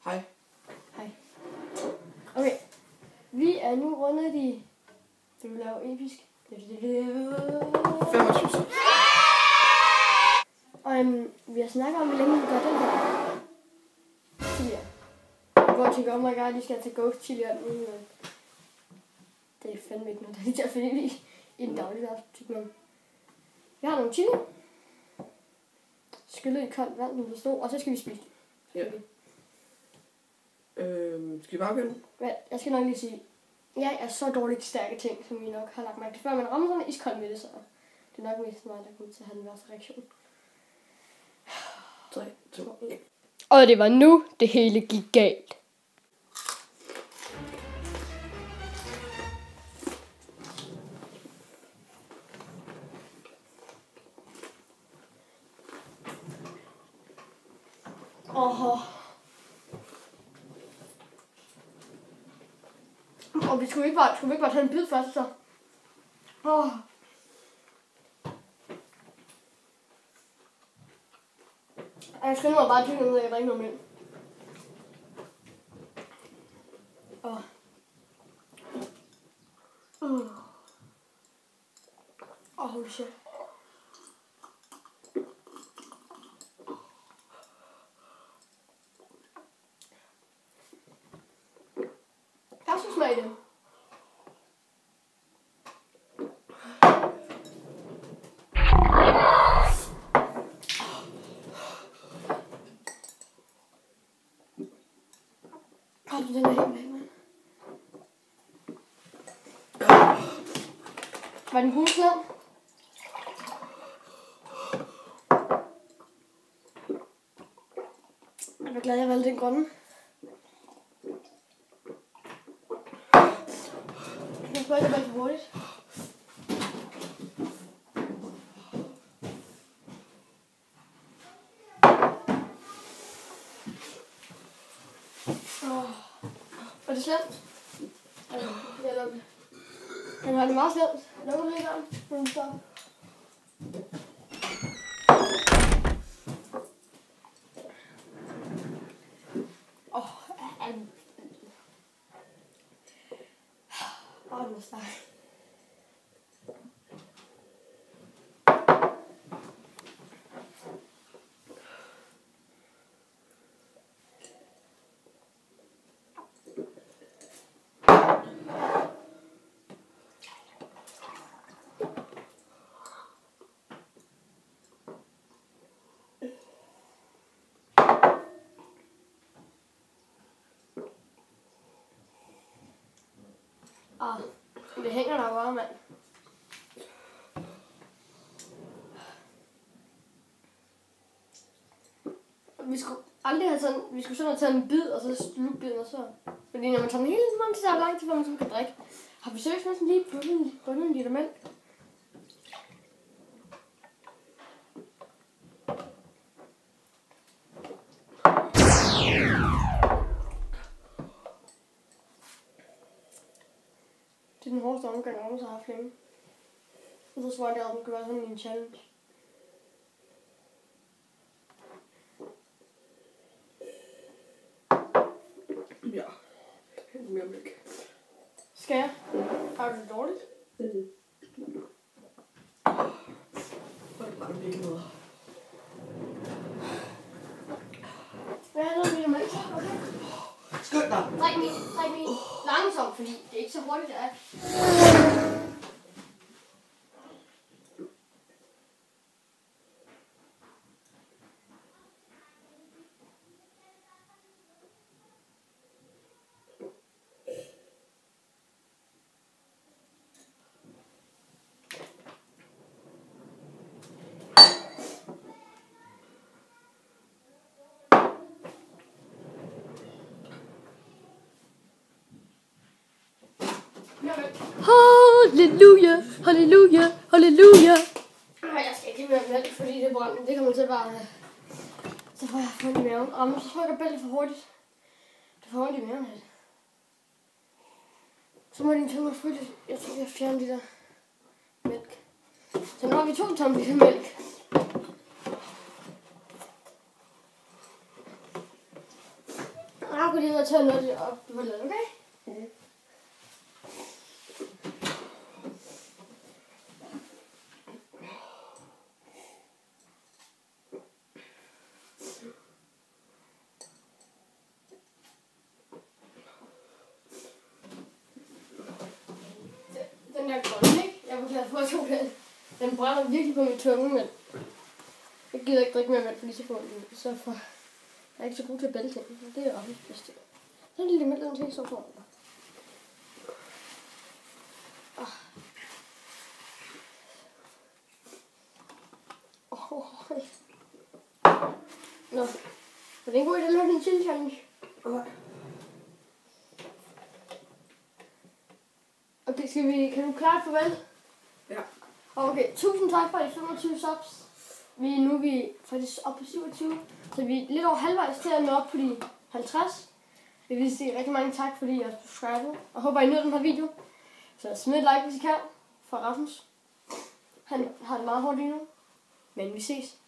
Hej. Hej. Okay. Vi er nu rundet de... Skal du lave episk? 25. Og vi har snakket om, hvor længe vi gør den her. Tidligere. Hvor jeg tænker, oh my god, de skal tage ghost chili og alt muligt. Det er fandme ikke noget, der er til at finde i den dagligdagsbutik. Vi har nogle chili. Skyllet i koldt vand, som der stod, og så skal vi spise det. Ja. Skal vi bare begynde? Jeg skal nok lige sige, jeg er så dårlig til stærke ting, som I nok har lagt mærke til før, men rammer sådan iskoldt med det, så det er nok mest mig, der kommer til at have den værste reaktion. 3, 2, 1. Og det var nu, det hele gik galt. Og vi skulle ikke bare tage en bid først, så. Jeg skynder mig bare til, at jeg drikker noget mælk. Holy shit. Jeg skal smage det. Den er helt væk, mand. Var den gule slem? Jeg er glad, jeg valgte den grønne. Jeg skal ikke være for hurtigt. Er det slemt? Jeg lukker det. Den har det meget slemt. Lukker du lige døren, når du står. Den er stærk. Det hænger der bare, mand. Vi skulle aldrig have sådan, vi skulle sådan have taget en bid, og så slukke biden, og så. Fordi når man tager den hele tiden, så er det lang tid, før man så kan drikke. Har vi seriøst næsten lige bundet en liter mælk? Det er den hårdeste omgang, jeg har haft længe. Og så svarer det, at den kan være sådan en challenge. Ja. Helt mere mælk. Skal jeg? Har du det dårligt? Hvor er det bare virkelig noget. Hvad er der med mælk? Okay. Skynd dig! Drik min. Langsomt, fordi det er ikke så hurtigt, det er. Halleluja, halleluja, halleluja. Jeg skal ikke mere mælk, fordi det brænder. Det kommer til bare... Så får jeg fundet i maven. Men så trykker bæltet for hurtigt. Det får ondt i maven lidt. Så må din tunge fryse. Jeg tænker, jeg fjerner de der mælk. Så nu har vi 2 tommer mælk. gå lige ud og tage noget op på ladet, okay? Mm. Den der grønne, ikke? Jeg var glad for at tog den. Den brænder virkelig på min tunge, men jeg gider ikke drikke mere vand, fordi så får den. Så for... Jeg er ikke så god til at bælte ting. Det er også det bedste. Så er det lidt mellem ting, så får den. Nå. Var det en god idé at lave den chili challenge? Okay. Okay, kan du klare et farvel? Ja. Okay, tusind tak for de 25 subs. Nu er vi faktisk oppe på 27, så vi er lidt over halvvejs til at nå op på de 50. Jeg vil sige rigtig mange tak, fordi jeg subscribede, og håber, I nød den her video. Så smid et like, hvis I kan, for Rasmus. Han har det meget hårdt lige nu, men vi ses.